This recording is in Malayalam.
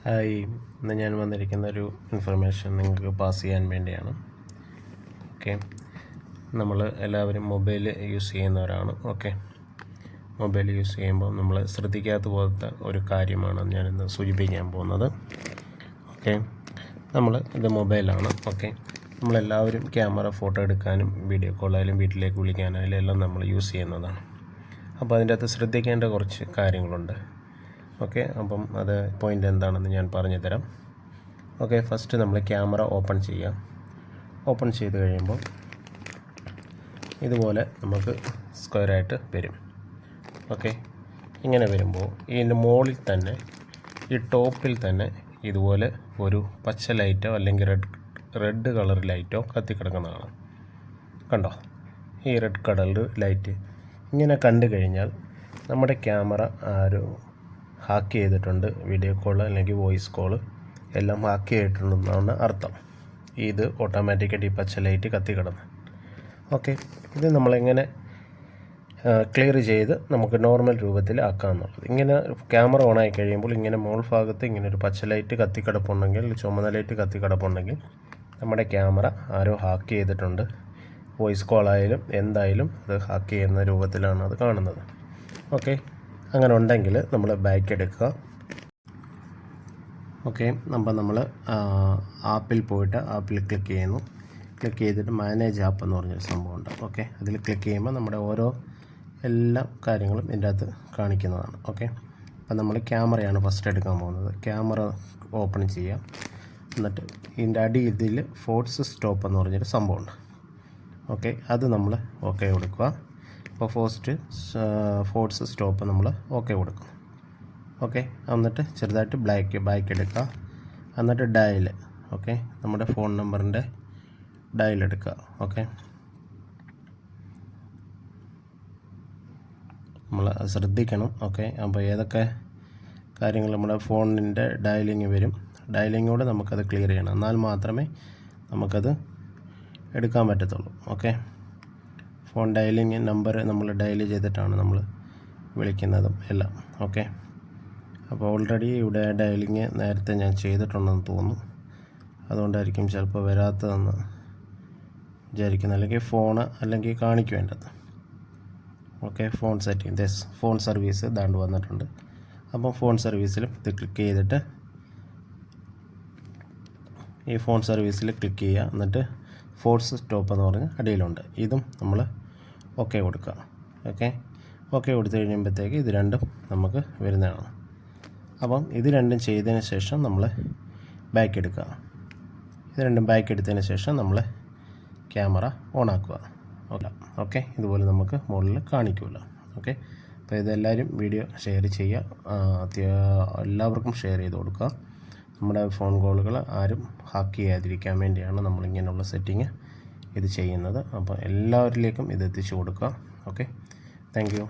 ഹായ്, ഇന്ന് ഞാൻ വന്നിരിക്കുന്ന ഒരു ഇൻഫർമേഷൻ നിങ്ങൾക്ക് പാസ് ചെയ്യാൻ വേണ്ടിയാണ്. ഓക്കെ, നമ്മൾ എല്ലാവരും മൊബൈൽ യൂസ് ചെയ്യുന്നവരാണ്. ഓക്കെ, മൊബൈൽ യൂസ് ചെയ്യുമ്പോൾ നമ്മൾ ശ്രദ്ധിക്കാത്ത പോലത്തെ ഒരു കാര്യമാണ് ഞാനിന്ന് സൂചിപ്പിക്കാൻ പോകുന്നത്. ഓക്കെ, ഇത് മൊബൈലാണ്. ഓക്കെ, നമ്മളെല്ലാവരും ക്യാമറ ഫോട്ടോ എടുക്കാനും വീഡിയോ കോളായാലും വീട്ടിലേക്ക് വിളിക്കാനായാലും എല്ലാം നമ്മൾ യൂസ് ചെയ്യുന്നതാണ്. അപ്പോൾ അതിൻ്റെ അകത്ത് ശ്രദ്ധിക്കേണ്ട കുറച്ച് കാര്യങ്ങളുണ്ട്. ഓക്കെ, അപ്പം അത് പോയിൻ്റ് എന്താണെന്ന് ഞാൻ പറഞ്ഞു തരാം. ഓക്കെ, ഫസ്റ്റ് നമ്മൾ ക്യാമറ ഓപ്പൺ ചെയ്യാം. ഓപ്പൺ ചെയ്ത് കഴിയുമ്പോൾ ഇതുപോലെ നമുക്ക് സ്ക്വയറായിട്ട് വരും. ഓക്കെ, ഇങ്ങനെ വരുമ്പോൾ ഇതിൻ്റെ മുകളിൽ തന്നെ ഈ ടോപ്പിൽ തന്നെ ഇതുപോലെ ഒരു പച്ച ലൈറ്റോ അല്ലെങ്കിൽ റെഡ് കളർ ലൈറ്റോ കത്തിക്കിടക്കുന്നതാണ്. കണ്ടോ? ഈ റെഡ് കളർ ലൈറ്റ് ഇങ്ങനെ കണ്ടു കഴിഞ്ഞാൽ നമ്മുടെ ക്യാമറ ഹാക്ക് ചെയ്തിട്ടുണ്ട്. വീഡിയോ കോൾ അല്ലെങ്കിൽ വോയിസ് കോൾ എല്ലാം ഹാക്ക് ചെയ്തിട്ടുണ്ടെന്നാണ് അർത്ഥം. ഇത് ഓട്ടോമാറ്റിക്കായിട്ട് ഈ പച്ച ലൈറ്റ് കത്തിക്കിടന്ന്. ഓക്കെ, ഇത് നമ്മളെങ്ങനെ ക്ലിയർ ചെയ്ത് നമുക്ക് നോർമൽ രൂപത്തിൽ ആക്കാമെന്നുള്ളത്. ഇങ്ങനെ ക്യാമറ ഓണായി കഴിയുമ്പോൾ ഇങ്ങനെ മോൾ ഭാഗത്ത് ഇങ്ങനെ ഒരു പച്ച ലൈറ്റ് കത്തിക്കിടപ്പുണ്ടെങ്കിൽ, ചുമന്ന ലൈറ്റ് കത്തിക്കിടപ്പുണ്ടെങ്കിൽ നമ്മുടെ ക്യാമറ ആരോ ഹാക്ക് ചെയ്തിട്ടുണ്ട്. വോയിസ് കോളായാലും എന്തായാലും അത് ഹാക്ക് ചെയ്യുന്ന രൂപത്തിലാണ് അത് കാണുന്നത്. ഓക്കെ, അങ്ങനെ ഉണ്ടെങ്കിൽ നമ്മൾ ബാക്ക് എടുക്കുക. ഓക്കെ, അപ്പം നമ്മൾ ആപ്പിൽ പോയിട്ട് ആപ്പിൽ ക്ലിക്ക് ചെയ്യുന്നു. ക്ലിക്ക് ചെയ്തിട്ട് മാനേജ് ആപ്പ് എന്ന് പറഞ്ഞൊരു സംഭവമുണ്ട്. ഓക്കെ, അതിൽ ക്ലിക്ക് ചെയ്യുമ്പോൾ നമ്മുടെ ഓരോ എല്ലാ കാര്യങ്ങളും ഇതിൻ്റെ അകത്ത് കാണിക്കുന്നതാണ്. ഓക്കെ, അപ്പം നമ്മൾ ക്യാമറയാണ് ഫസ്റ്റ് എടുക്കാൻ പോകുന്നത്. ക്യാമറ ഓപ്പൺ ചെയ്യാം. എന്നിട്ട് ഇതിൻ്റെ ഇതിൽ ഫോഴ്സ് സ്റ്റോപ്പ് എന്ന് പറഞ്ഞൊരു സംഭവമുണ്ട്. ഓക്കെ, അത് നമ്മൾ ഓക്കെ കൊടുക്കുക. അപ്പോൾ ഫോഴ്സ് സ്റ്റോപ്പ് നമ്മൾ ഓക്കെ കൊടുക്കും. ഓക്കെ, എന്നിട്ട് ചെറുതായിട്ട് ബാക്ക് എടുക്കുക. എന്നിട്ട് ഡയൽ, ഓക്കെ, നമ്മുടെ ഫോൺ നമ്പറിൻ്റെ ഡയൽ എടുക്കുക. ഓക്കെ, നമ്മൾ ശ്രദ്ധിക്കണം. ഓക്കെ, അപ്പോൾ ഏതൊക്കെ കാര്യങ്ങൾ നമ്മുടെ ഫോണിൻ്റെ ഡയലിങ് വരും, ഡയലിങ്ങോടെ നമുക്കത് ക്ലിയർ ചെയ്യണം. എന്നാൽ മാത്രമേ നമുക്കത് എടുക്കാൻ പറ്റത്തുള്ളൂ. ഓക്കെ, ഫോൺ ഡയലിങ് നമ്പർ നമ്മൾ ഡയൽ ചെയ്തിട്ടാണ് നമ്മൾ വിളിക്കുന്നതും എല്ലാം. ഓക്കെ, അപ്പോൾ ഓൾറെഡി ഇവിടെ ഡയലിങ് നേരത്തെ ഞാൻ ചെയ്തിട്ടുണ്ടെന്ന് തോന്നുന്നു. അതുകൊണ്ടായിരിക്കും ചിലപ്പോൾ വരാത്തതെന്ന് വിചാരിക്കുന്നത്. അല്ലെങ്കിൽ കാണിക്കേണ്ടത്. Okay, phone setting, phone service ഇതാണ്ട് വന്നിട്ടുണ്ട്. അപ്പം ഫോൺ സർവീസിലും ഇത് ക്ലിക്ക് ചെയ്തിട്ട് ഈ ഫോൺ സർവീസിൽ ക്ലിക്ക് ചെയ്യുക. എന്നിട്ട് ഫോഴ്സ് സ്റ്റോപ്പ് എന്ന് പറഞ്ഞ് അടിയിലുണ്ട്. ഇതും നമ്മൾ ഓക്കെ കൊടുക്കുക. ഓക്കെ കൊടുത്തു കഴിയുമ്പോഴത്തേക്ക് ഇത് രണ്ടും നമുക്ക് വരുന്നതാണ്. അപ്പം ഇത് രണ്ടും ചെയ്തതിന് ശേഷം നമ്മൾ ബാക്ക് എടുക്കുക. ഇത് രണ്ടും ബാക്ക് എടുത്തതിന് ശേഷം നമ്മൾ ക്യാമറ ഓണാക്കുക. ഓക്കെ, ഇതുപോലെ നമുക്ക് മുകളിൽ കാണിക്കുമല്ലോ. ഓക്കെ, അപ്പോൾ ഇതെല്ലാവരും വീഡിയോ ഷെയർ ചെയ്യുക. എല്ലാവർക്കും ഷെയർ ചെയ്ത് കൊടുക്കുക. നമ്മുടെ ഫോൺ കോളുകൾ ആരും ഹാക്ക് ചെയ്യാതിരിക്കാൻ വേണ്ടിയാണ് നമ്മളിങ്ങനെയുള്ള സെറ്റിങ് ഇത് ചെയ്യുന്നത്. അപ്പോൾ എല്ലാവരിലേക്കും ഇത് എത്തിച്ചു കൊടുക്കുക. Okay, thank you.